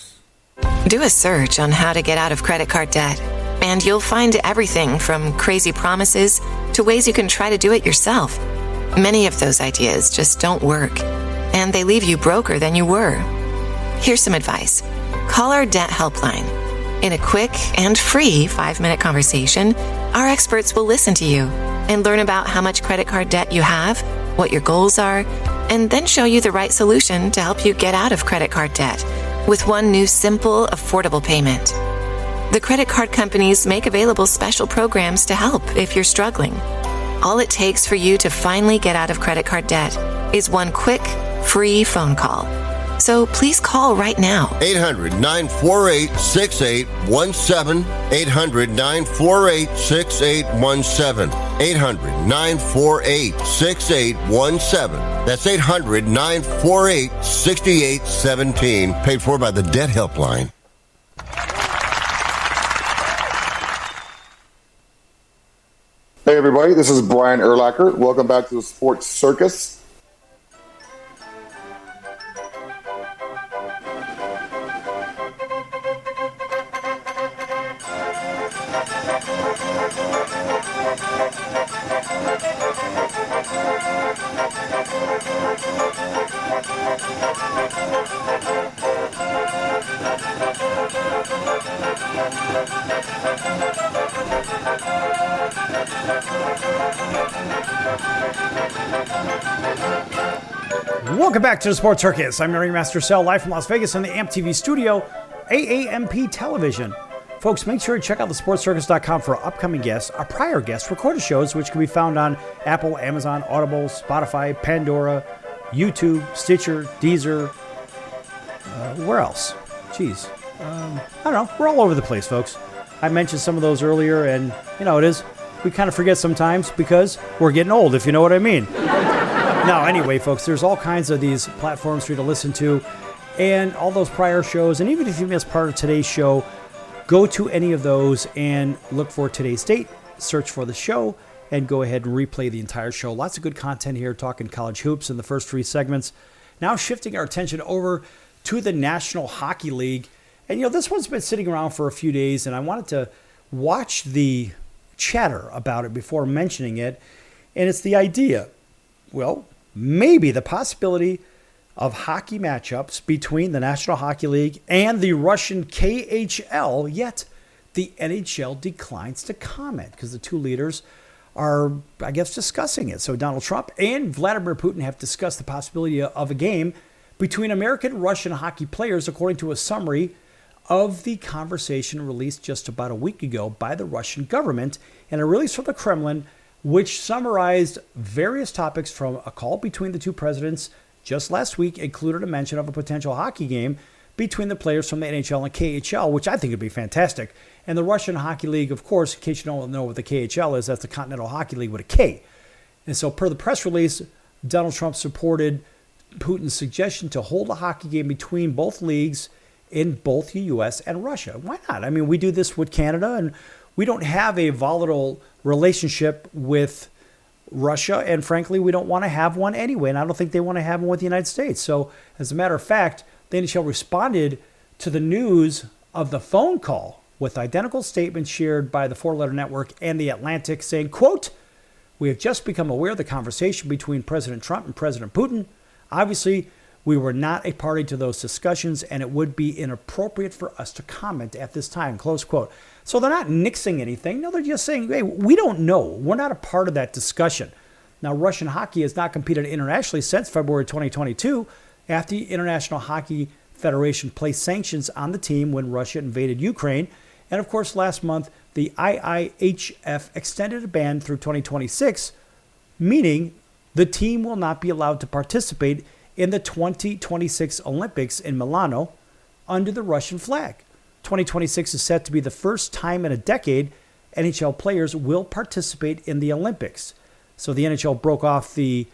Do a search on how to get out of credit card debt, and you'll find everything from crazy promises to ways you can try to do it yourself. Many of those ideas just don't work, and they leave you broker than you were. Here's some advice. Call our debt helpline. In a quick and free 5-minute conversation, our experts will listen to you and learn about how much credit card debt you have, what your goals are, and then show you the right solution to help you get out of credit card debt with one new simple, affordable payment. The credit card companies make available special programs to help if you're struggling. All it takes for you to finally get out of credit card debt is one quick, free phone call. So please call right now. 800-948-6817. 800-948-6817. 800-948-6817. That's 800-948-6817. Paid for by the Debt Helpline. Hey everybody, this is Brian Urlacher. Welcome back to the Sports Circus. Welcome back to the Sports Circus. I'm your Master Cell, live from Las Vegas in the AMP TV studio, AAMP Television. Folks, make sure to check out thesportscircus.com for our upcoming guests, our prior guests, recorded shows, which can be found on Apple, Amazon, Audible, Spotify, Pandora, YouTube, Stitcher, Deezer. Where else? Jeez. I don't know. We're all over the place, folks. I mentioned some of those earlier, and you know it is. We kind of forget sometimes because we're getting old, if you know what I mean. Now, anyway, folks, there's all kinds of these platforms for you to listen to, and all those prior shows, and even if you missed part of today's show, go to any of those and look for today's date, search for the show, and go ahead and replay the entire show. Lots of good content here, talking college hoops in the first 3 segments. Now shifting our attention over to the National Hockey League. And, you know, this one's been sitting around for a few days, and I wanted to watch the chatter about it before mentioning it. And it's the idea, well, maybe the possibility of hockey matchups between the National Hockey League and the Russian KHL, yet the NHL declines to comment because the two leaders are, I guess, discussing it. So Donald Trump and Vladimir Putin have discussed the possibility of a game between American and Russian hockey players, according to a summary of the conversation released just about a week ago by the Russian government, and a release from the Kremlin, which summarized various topics from a call between the two presidents just last week, included a mention of a potential hockey game between the players from the NHL and KHL, which I think would be fantastic. And the Russian Hockey League, of course, in case you don't know what the KHL is, that's the Continental Hockey League with a K. And so per the press release, Donald Trump supported Putin's suggestion to hold a hockey game between both leagues in both the U.S. and Russia. Why not? I mean, we do this with Canada, and we don't have a volatile relationship with Russia, and frankly, we don't want to have one anyway, and I don't think they want to have one with the United States. So, as a matter of fact, the NHL responded to the news of the phone call with identical statements shared by the Four Letter Network and The Atlantic, saying, quote, "We have just become aware of the conversation between President Trump and President Putin. Obviously, we were not a party to those discussions, and it would be inappropriate for us to comment at this time," close quote. So they're not nixing anything. No, they're just saying, hey, we don't know. We're not a part of that discussion. Now, Russian hockey has not competed internationally since February 2022, after the International Hockey Federation placed sanctions on the team when Russia invaded Ukraine. And of course, last month, the IIHF extended a ban through 2026, meaning the team will not be allowed to participate in the 2026 Olympics in Milano under the Russian flag. 2026 is set to be the first time in a decade NHL players will participate in the Olympics. So the NHL broke off the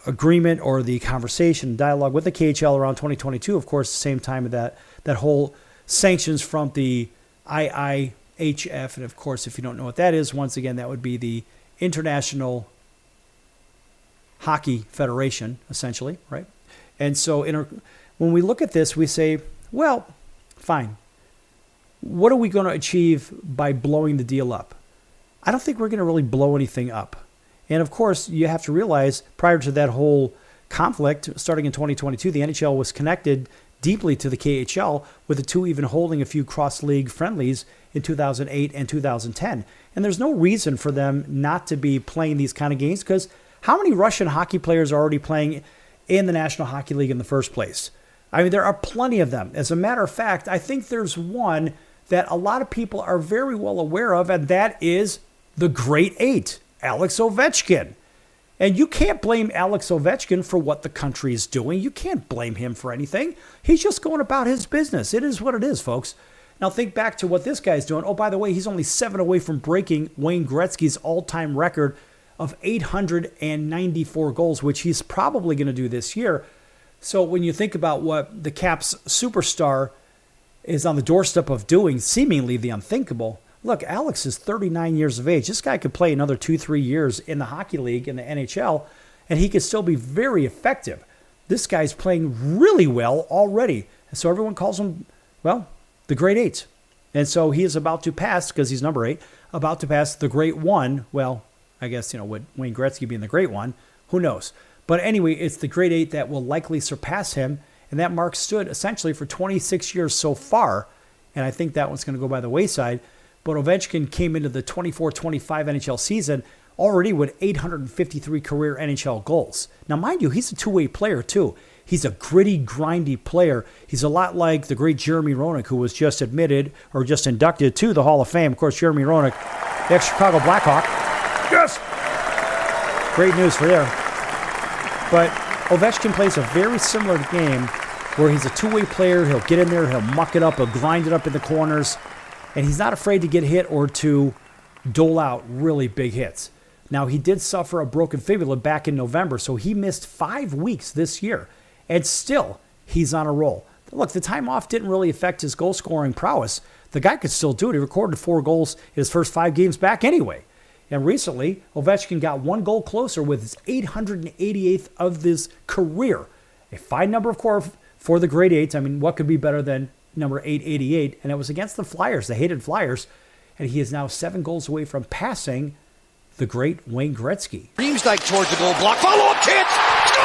agreement or the conversation, dialogue with the KHL around 2022. Of course, the same time that whole sanctions from the IIHF. And of course, if you don't know what that is, once again, that would be the International Hockey Federation, essentially, right? And so when we look at this, we say, well, fine. What are we going to achieve by blowing the deal up? I don't think we're going to really blow anything up. And of course, you have to realize prior to that whole conflict, starting in 2022, the NHL was connected deeply to the KHL, with the two even holding a few cross-league friendlies in 2008 and 2010. And there's no reason for them not to be playing these kind of games, because how many Russian hockey players are already playing in the National Hockey League in the first place? I mean, there are plenty of them. As a matter of fact, I think there's one that a lot of people are very well aware of, and that is the Great Eight, Alex Ovechkin. And you can't blame Alex Ovechkin for what the country is doing. You can't blame him for anything. He's just going about his business. It is what it is, folks. Now think back to what this guy's doing. Oh, by the way, he's only 7 away from breaking Wayne Gretzky's all-time record of 894 goals, which he's probably going to do this year. So when you think about what the Caps superstar is on the doorstep of doing, seemingly the unthinkable, look, Alex is 39 years of age. This guy could play another 2-3 years in the hockey league, in the NHL, and he could still be very effective. This guy's playing really well already. And so everyone calls him, well, the Great Eight. And so he is about to pass, because he's number 8, about to pass the Great One. Well, I guess, with Wayne Gretzky being the Great One, who knows? But anyway, it's the Great Eight that will likely surpass him. And that mark stood essentially for 26 years so far. And I think that one's going to go by the wayside. But Ovechkin came into the 24-25 NHL season already with 853 career NHL goals. Now, mind you, he's a two-way player, too. He's a gritty, grindy player. He's a lot like the great Jeremy Roenick, who was just inducted to the Hall of Fame. Of course, Jeremy Roenick, the ex-Chicago Blackhawk. Yes! Great news for there. But Ovechkin plays a very similar game where he's a two-way player. He'll get in there, he'll muck it up, he'll grind it up in the corners, and he's not afraid to get hit or to dole out really big hits. Now, he did suffer a broken fibula back in November, so he missed 5 weeks this year. And still, he's on a roll. Look, the time off didn't really affect his goal-scoring prowess. The guy could still do it. He recorded 4 goals in his first 5 games back anyway. And recently, Ovechkin got 1 goal closer with his 888th of his career. A fine number, of course, for the grade 8s. I mean, what could be better than number 888? And it was against the Flyers, the hated Flyers. And he is now 7 goals away from passing the great Wayne Gretzky. Reamsdyke towards the goal block. Follow-up chance. Score!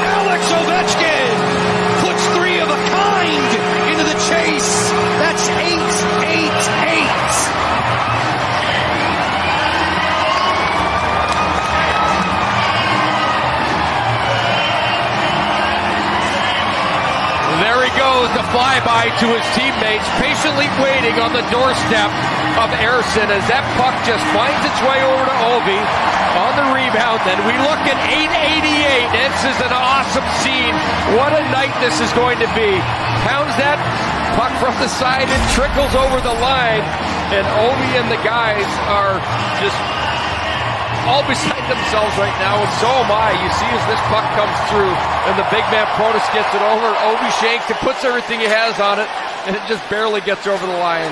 Alex Ovechkin puts 3 of a kind into the chase. That's 8-8-8. There he goes, the flyby to his teammates, patiently waiting on the doorstep of Ersson as that puck just finds its way over to Ovi on the rebound. Then we look at 888. This is an awesome scene. What a night this is going to be. Pounds that puck from the side and trickles over the line. And Ovi and the guys are just all beside themselves right now, and so am I. You see as this puck comes through, and the big man Protas gets it over, Ovi shanks and puts everything he has on it, and it just barely gets over the line.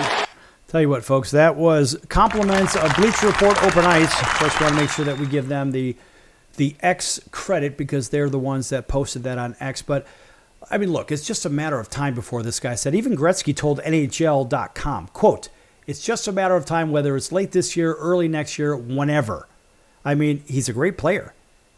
Tell you what, folks, that was compliments of Bleacher Report Open Ice. Of course, we want to make sure that we give them the X credit because they're the ones that posted that on X. But, I mean, look, it's just a matter of time before this guy said. Even Gretzky told NHL.com, quote, "It's just a matter of time whether it's late this year, early next year, whenever." I mean, he's a great player.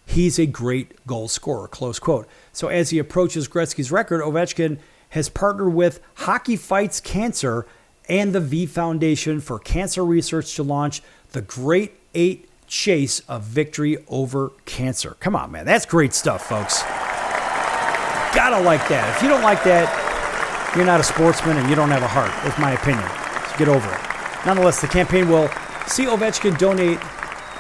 He's a great goal scorer, close quote. So as he approaches Gretzky's record, Ovechkin has partnered with Hockey Fights Cancer and the V Foundation for Cancer Research to launch the Great 8 Chase of Victory Over Cancer. Come on, man. That's great stuff, folks. Gotta like that. If you don't like that, you're not a sportsman and you don't have a heart, is my opinion. So get over it. Nonetheless, the campaign will see Ovechkin donate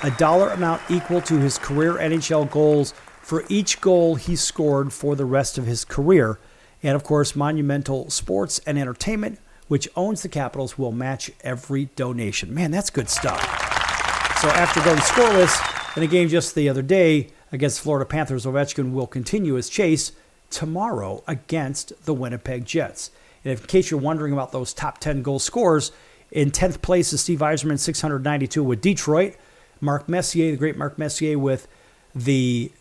a dollar amount equal to his career NHL goals for each goal he scored for the rest of his career. And, of course, Monumental Sports and Entertainment, which owns the Capitals, will match every donation. Man, that's good stuff. So after going scoreless in a game just the other day against Florida Panthers, Ovechkin will continue his chase tomorrow against the Winnipeg Jets. And in case you're wondering about those top 10 goal scorers, in 10th place is Steve Yzerman, 692 with Detroit. Mark Messier, the great Mark Messier with the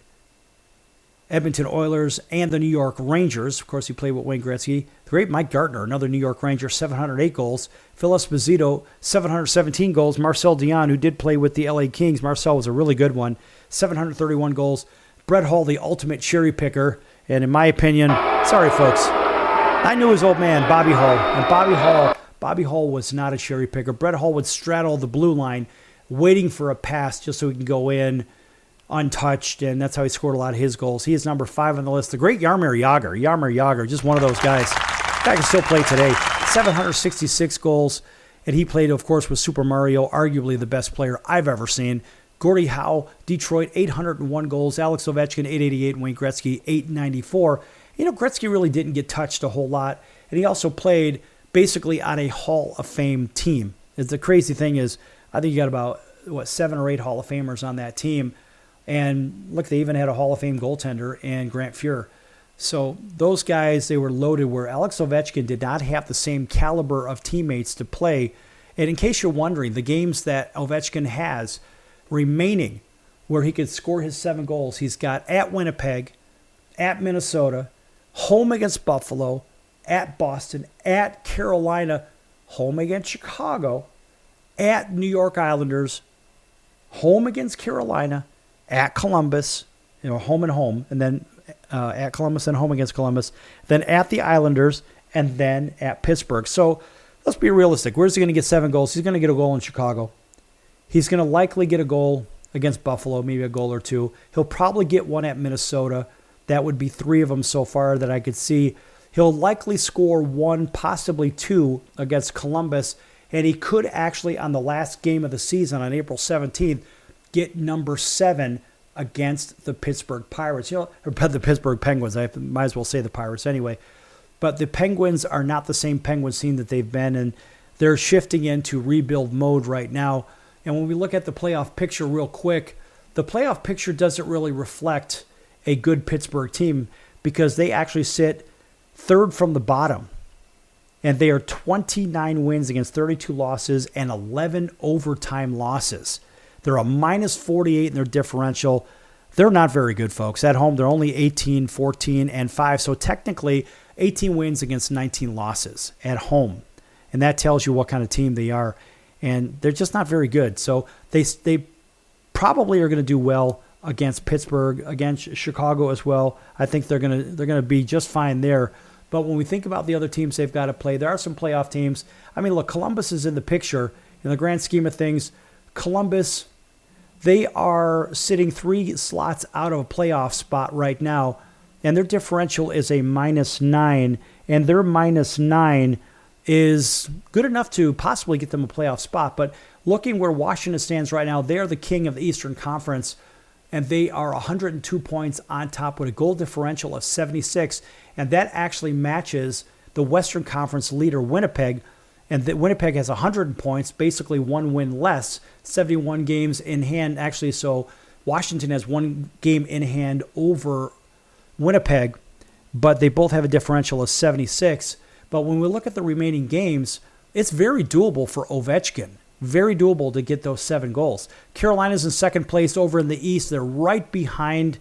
Edmonton Oilers and the New York Rangers. Of course, he played with Wayne Gretzky. The great Mike Gartner, another New York Ranger, 708 goals. Phil Esposito, 717 goals. Marcel Dion, who did play with the LA Kings. Marcel was a really good one, 731 goals. Brett Hull, the ultimate cherry picker. And in my opinion, sorry, folks, I knew his old man, Bobby Hull. And Bobby Hull was not a cherry picker. Brett Hull would straddle the blue line, waiting for a pass just so he can go in untouched, and that's how he scored a lot of his goals. He is number 5 on the list. The great Jaromir Jagr. Jaromir Jagr, just one of those guys. Guy can still play today. 766 goals, and he played, of course, with Super Mario, arguably the best player I've ever seen. Gordie Howe, Detroit, 801 goals. Alex Ovechkin, 888, and Wayne Gretzky, 894. You know, Gretzky really didn't get touched a whole lot, and he also played basically on a Hall of Fame team. The crazy thing is, I think you got about, 7 or 8 Hall of Famers on that team. And look, they even had a Hall of Fame goaltender in Grant Fuhr. So those guys, they were loaded, where Alex Ovechkin did not have the same caliber of teammates to play. And in case you're wondering, the games that Ovechkin has remaining where he could score his 7 goals, he's got at Winnipeg, at Minnesota, home against Buffalo, at Boston, at Carolina, home against Chicago, at New York Islanders, home against Carolina, at Columbus, home and home, and then at Columbus and home against Columbus, then at the Islanders, and then at Pittsburgh. So let's be realistic. Where's he going to get 7 goals? He's going to get a goal in Chicago. He's going to likely get a goal against Buffalo, maybe a goal or two. He'll probably get one at Minnesota. That would be 3 of them so far that I could see. He'll likely score 1, possibly 2 against Columbus, and he could actually, on the last game of the season on April 17th, get number 7 against the Pittsburgh Pirates. Or the Pittsburgh Penguins. I might as well say the Pirates anyway. But the Penguins are not the same Penguins team that they've been, and they're shifting into rebuild mode right now. And when we look at the playoff picture real quick, the playoff picture doesn't really reflect a good Pittsburgh team because they actually sit 3rd from the bottom. And they are 29 wins against 32 losses and 11 overtime losses. They're a minus 48 in their differential. They're not very good, folks. At home, they're only 18, 14, and 5. So technically, 18 wins against 19 losses at home. And that tells you what kind of team they are. And they're just not very good. So they probably are going to do well against Pittsburgh, against Chicago as well. I think they're going to be just fine there. But when we think about the other teams they've got to play, there are some playoff teams. I mean, look, Columbus is in the picture. In the grand scheme of things, Columbus, they are sitting 3 slots out of a playoff spot right now, and their differential is a -9, and their -9 is good enough to possibly get them a playoff spot. But looking where Washington stands right now, they're the king of the Eastern Conference, and they are 102 points on top with a goal differential of 76, and that actually matches the Western Conference leader, Winnipeg, and Winnipeg has 100 points, basically 1 win less, 71 games in hand, actually, so Washington has 1 game in hand over Winnipeg, but they both have a differential of 76. But when we look at the remaining games, it's very doable for Ovechkin. Very doable to get those 7 goals. Carolina's in second place over in the East. They're right behind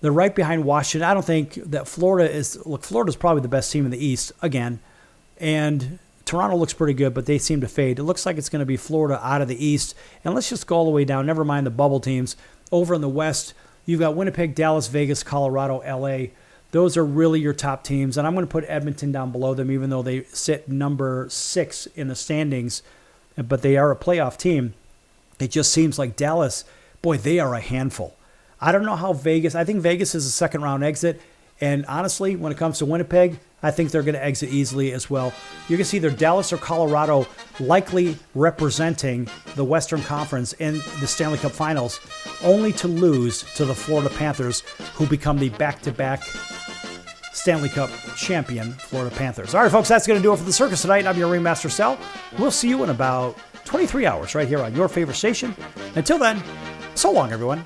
Washington. I don't think that Florida's probably the best team in the East again. And Toronto looks pretty good, but they seem to fade. It looks like it's going to be Florida out of the East. And let's just go all the way down. Never mind the bubble teams. Over in the West, you've got Winnipeg, Dallas, Vegas, Colorado, LA. Those are really your top teams. And I'm going to put Edmonton down below them, even though they sit number 6 in the standings. But they are a playoff team. It just seems like Dallas, boy, they are a handful. I don't know how Vegas, I think Vegas is a second-round exit. And honestly, when it comes to Winnipeg, I think they're going to exit easily as well. You can see either Dallas or Colorado likely representing the Western Conference in the Stanley Cup Finals, only to lose to the Florida Panthers, who become the back-to-back Stanley Cup champion Florida Panthers. All right, folks, that's going to do it for the circus tonight. I'm your Ringmaster Sal. We'll see you in about 23 hours right here on your favorite station. Until then, so long, everyone.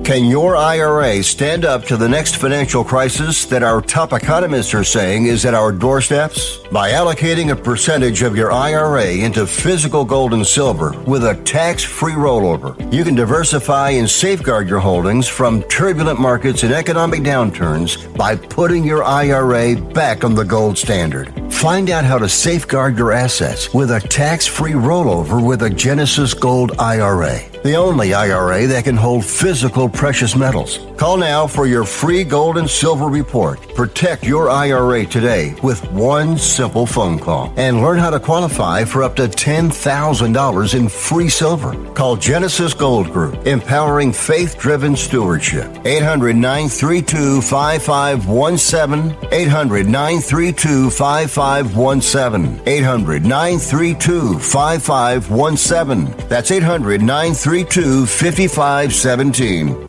Can your IRA stand up to the next financial crisis that our top economists are saying is at our doorsteps? By allocating a percentage of your IRA into physical gold and silver with a tax-free rollover, you can diversify and safeguard your holdings from turbulent markets and economic downturns by putting your IRA back on the gold standard. Find out how to safeguard your assets with a tax-free rollover with a Genesis Gold IRA, the only IRA that can hold physical precious metals. Call now for your free gold and silver report. Protect your IRA today with one simple phone call and learn how to qualify for up to $10,000 in free silver. Call Genesis Gold Group, empowering faith-driven stewardship. 800-932-5517. 800-932-5517. 800-932-5517. That's 800-932-5517.